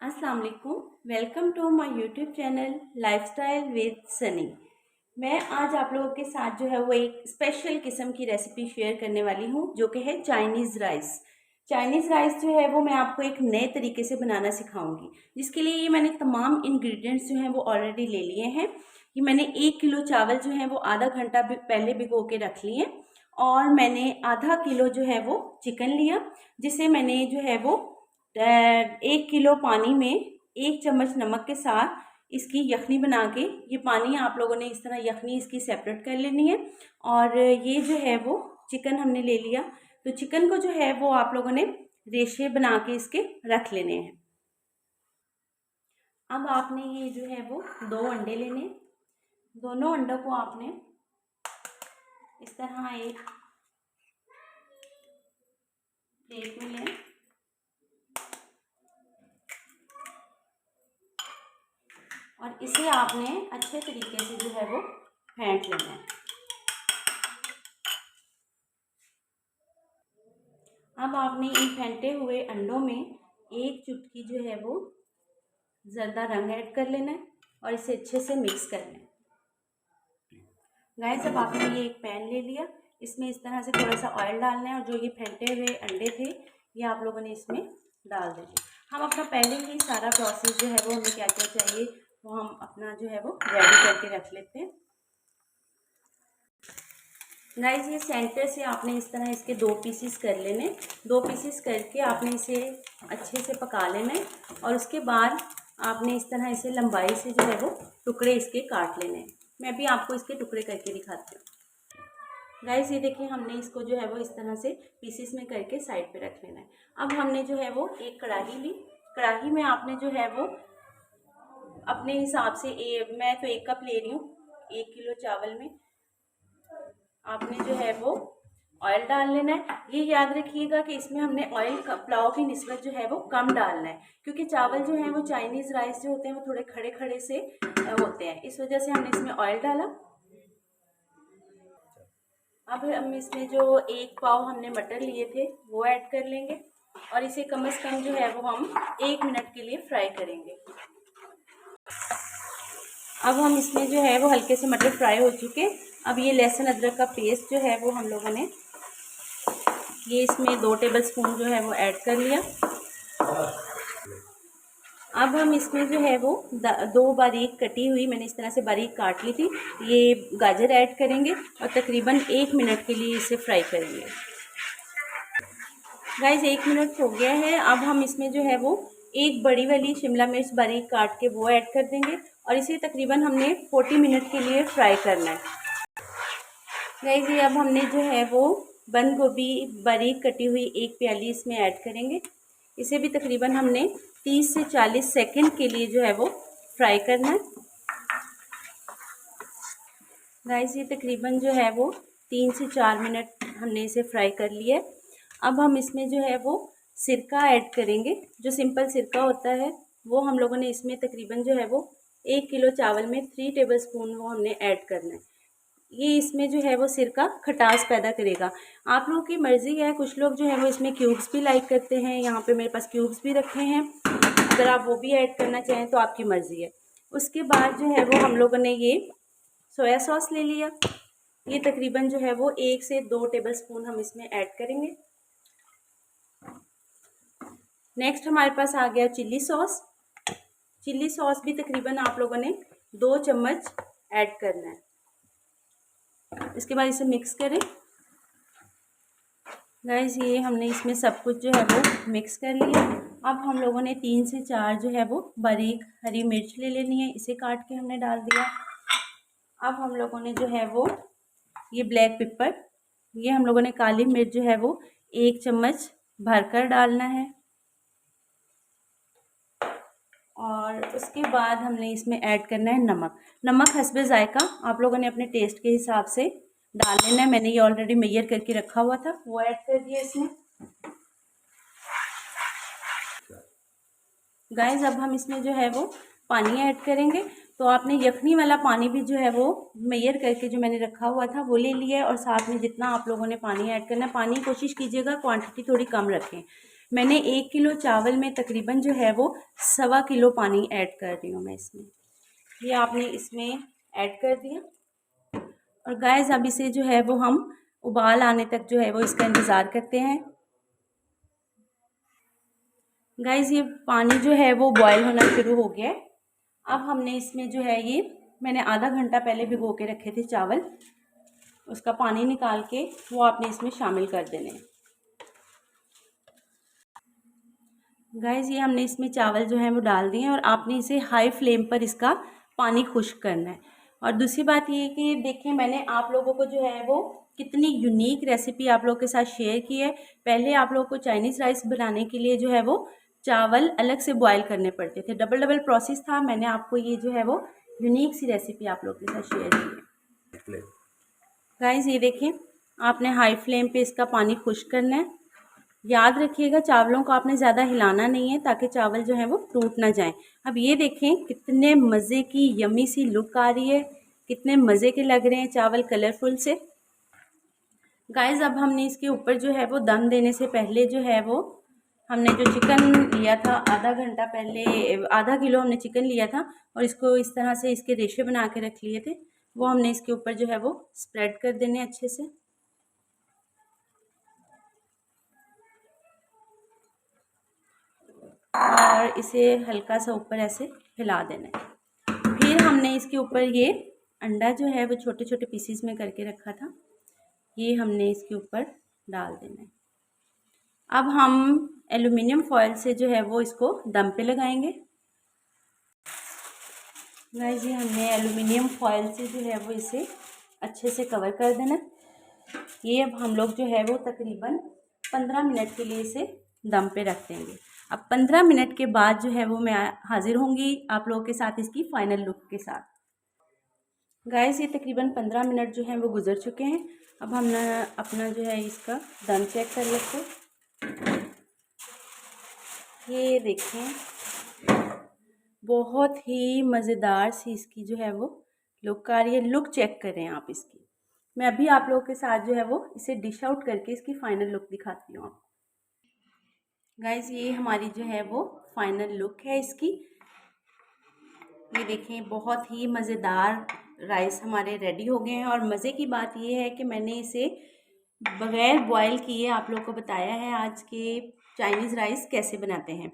अस्सलाम वालेकुम। Welcome to my YouTube channel lifestyle with Sunny. मैं आज आप लोगों के साथ जो है वो एक स्पेशल किस्म की रेसिपी शेयर करने वाली हूँ, जो कि है चाइनीज़ राइस। चाइनीज़ राइस जो है वो मैं आपको एक नए तरीके से बनाना सिखाऊंगी, जिसके लिए ये मैंने तमाम इंग्रेडिएंट्स जो हैं वो ऑलरेडी ले लिए हैं। कि मैंने 1 किलो चावल जो है वो आधा घंटा पहले भिगो के रख लिए, और मैंने आधा किलो जो है वो चिकन लिया, जिसे मैंने जो है वो 1 किलो पानी में 1 चम्मच नमक के साथ इसकी यखनी बना के, ये पानी आप लोगों ने इस तरह यखनी इसकी सेपरेट कर लेनी है। और ये जो है वो चिकन हमने ले लिया, तो चिकन को जो है वो आप लोगों ने रेशे बना के इसके रख लेने हैं। अब आपने ये जो है वो 2 अंडे लेने, दोनों अंडों को आपने इस तरह एक प्लेट में लें और इसे आपने अच्छे तरीके से जो है वो फेंट लेना है। अब आपने इन फेंटे हुए अंडों में एक चुटकी जो है वो ज़रदा रंग ऐड कर लेना है और इसे अच्छे से मिक्स करना है। गाइस, अब आपने ये एक पैन ले लिया, इसमें इस तरह से थोड़ा सा ऑयल डालना है और जो ये फेंटे हुए अंडे थे ये आप लोगों ने इसमें डाल देने। हम अपना पहले ही सारा प्रोसेस जो है वो हमें क्या क्या चाहिए वो हम अपना जो है वो रेडी करके रख लेते हैं। गाइस, ये सेंटर से आपने इस तरह इसके 2 पीसेस कर लेने, 2 पीसेस करके आपने इसे अच्छे से पका लेना है और उसके बाद आपने इस तरह इसे लंबाई से जो है वो टुकड़े इसके काट लेने हैं। मैं भी आपको इसके टुकड़े करके दिखाती हूँ। गाइस, ये देखिए, हमने इसको जो है वो इस तरह से पीसेस में करके साइड पे रख लेना है। अब हमने जो है वो एक कढ़ाई ली, कढ़ाई में आपने जो है वो अपने हिसाब से मैं तो 1 कप ले रही हूँ, 1 किलो चावल में आपने जो है वो ऑयल डाल लेना है। ये याद रखिएगा कि इसमें हमने ऑयल पुलाव की निस्बत जो है वो कम डालना है, क्योंकि चावल जो है वो चाइनीज़ राइस जो होते हैं वो थोड़े खड़े खड़े से होते हैं, इस वजह से हमने इसमें ऑयल डाला। अब हम इसमें जो 1 पाव हमने मटर लिए थे वो ऐड कर लेंगे और इसे कम से कम जो है वो हम 1 मिनट के लिए फ्राई करेंगे। अब हम इसमें जो है वो हल्के से मटर फ्राई हो चुके। अब ये लहसुन अदरक का पेस्ट जो है वो हम लोगों ने ये इसमें 2 टेबलस्पून जो है वो ऐड कर लिया। अब हम इसमें जो है वो 2 बारीक कटी हुई, मैंने इस तरह से बारीक काट ली थी, ये गाजर ऐड करेंगे और तकरीबन 1 मिनट के लिए इसे फ्राई करेंगे। गाइस, 1 मिनट हो गया है। अब हम इसमें जो है वो एक बड़ी वाली शिमला मिर्च बारीक काट के वो ऐड कर देंगे और इसे तकरीबन हमने 40 मिनट के लिए फ्राई करना है। गाइस, ये अब हमने जो है वो बंद गोभी बारीक कटी हुई 1 प्याली इसमें ऐड करेंगे। इसे भी तकरीबन हमने 30 से 40 सेकंड के लिए जो है वो फ्राई करना है। गाइस, ये तकरीबन जो है वो 3 से 4 मिनट हमने इसे फ्राई कर लिया है। अब हम इसमें जो है वो सिरका ऐड करेंगे, जो सिंपल सिरका होता है वो हम लोगों ने इसमें तकरीबन जो है वो 1 किलो चावल में 3 टेबलस्पून वो हमने ऐड करना है। ये इसमें जो है वो सिरका खटास पैदा करेगा। आप लोगों की मर्ज़ी है, कुछ लोग जो है वो इसमें क्यूब्स भी लाइक करते हैं, यहाँ पे मेरे पास क्यूब्स भी रखे हैं, अगर आप वो भी ऐड करना चाहें तो आपकी मर्ज़ी है। उसके बाद जो है वो हम लोगों ने ये सोया सॉस ले लिया, ये तकरीबन जो है वो 1 से 2 टेबलस्पून हम इसमें ऐड करेंगे। नेक्स्ट हमारे पास आ गया चिल्ली सॉस, चिल्ली सॉस भी तकरीबन आप लोगों ने 2 चम्मच ऐड करना है। इसके बाद इसे मिक्स करें। गाइस, ये हमने इसमें सब कुछ जो है वो मिक्स कर लिया। अब हम लोगों ने 3 से 4 जो है वो बारीक हरी मिर्च ले लेनी है, इसे काट के हमने डाल दिया। अब हम लोगों ने जो है वो ये ब्लैक पेपर, ये हम लोगों ने काली मिर्च जो है वो 1 चम्मच भरकर डालना है। और उसके बाद हमने इसमें ऐड करना है नमक, नमक हस्बे जायका, आप लोगों ने अपने टेस्ट के हिसाब से डाल लेना है। मैंने ये ऑलरेडी मेजर करके रखा हुआ था, वो ऐड कर दिया इसमें। गाइस, अब हम इसमें जो है वो पानी ऐड करेंगे, तो आपने यखनी वाला पानी भी जो है वो मेजर करके जो मैंने रखा हुआ था वो ले लिया है, और साथ में जितना आप लोगों ने पानी ऐड करना है, पानी कोशिश कीजिएगा क्वांटिटी थोड़ी कम रखें, मैंने 1 किलो चावल में तकरीबन जो है वो 1.25 किलो पानी ऐड कर रही हूँ मैं इसमें। ये आपने इसमें ऐड कर दिया और गाइस अब इसे जो है वो हम उबाल आने तक जो है वो इसका इंतज़ार करते हैं। गाइस ये पानी जो है वो बॉयल होना शुरू हो गया है। अब हमने इसमें जो है ये मैंने आधा घंटा पहले भिगो के रखे थे चावल, उसका पानी निकाल के वो आपने इसमें शामिल कर देने हैं। गाइस ये हमने इसमें चावल जो है वो डाल दिए हैं और आपने इसे हाई फ्लेम पर इसका पानी खुश्क करना है। और दूसरी बात ये है कि देखें मैंने आप लोगों को जो है वो कितनी यूनिक रेसिपी आप लोगों के साथ शेयर की है। पहले आप लोगों को चाइनीज़ राइस बनाने के लिए जो है वो चावल अलग से बॉयल करने पड़ते थे, डबल डबल प्रोसेस था। मैंने आपको ये जो है वो यूनिक सी रेसिपी आप लोगों के साथ शेयर की है। गाइस ये देखें आपने हाई फ्लेम पे इसका पानी खुश्क करना है। याद रखिएगा चावलों को आपने ज़्यादा हिलाना नहीं है ताकि चावल जो है वो टूट ना जाएं। अब ये देखें कितने मज़े की यमी सी लुक आ रही है, कितने मज़े के लग रहे हैं चावल कलरफुल से। गाइस अब हमने इसके ऊपर जो है वो दम देने से पहले जो है वो हमने जो चिकन लिया था आधा घंटा पहले, आधा किलो हमने चिकन लिया था और इसको इस तरह से इसके रेशे बना के रख लिए थे, वो हमने इसके ऊपर जो है वो स्प्रेड कर देने अच्छे से। और इसे हल्का सा ऊपर ऐसे हिला देना है। फिर हमने इसके ऊपर ये अंडा जो है वो छोटे छोटे पीसीस में करके रखा था, ये हमने इसके ऊपर डाल देना है। अब हम एल्युमिनियम फॉयल से जो है वो इसको दम पे लगाएंगे। गाइस ये हमने एल्युमिनियम फॉयल से जो है वो इसे अच्छे से कवर कर देना। ये अब हम लोग जो है वो तकरीबन 15 मिनट के लिए इसे दम पे रख देंगे। अब 15 मिनट के बाद जो है वो मैं हाजिर होंगी आप लोगों के साथ इसकी फाइनल लुक के साथ। गाइस ये तकरीबन 15 मिनट जो हैं वो गुजर चुके हैं। अब हम अपना जो है इसका दम चेक कर लेते हैं। ये देखें बहुत ही मज़ेदार सी इसकी जो है वो लुक आ रही है। लुक चेक करें आप इसकी। मैं अभी आप लोगों के साथ जो है वो इसे डिश आउट करके इसकी फ़ाइनल लुक दिखाती हूँ आपको। गाइस ये हमारी जो है वो फाइनल लुक है इसकी। ये देखें बहुत ही मज़ेदार राइस हमारे रेडी हो गए हैं। और मज़े की बात ये है कि मैंने इसे बग़ैर बॉयल किए आप लोगों को बताया है आज के चाइनीज़ राइस कैसे बनाते हैं।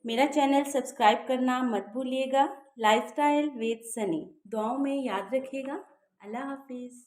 मेरा चैनल सब्सक्राइब करना मत भूलिएगा। लाइफस्टाइल विद सनी दुआओं में याद रखिएगा। अल्लाह हाफिज़।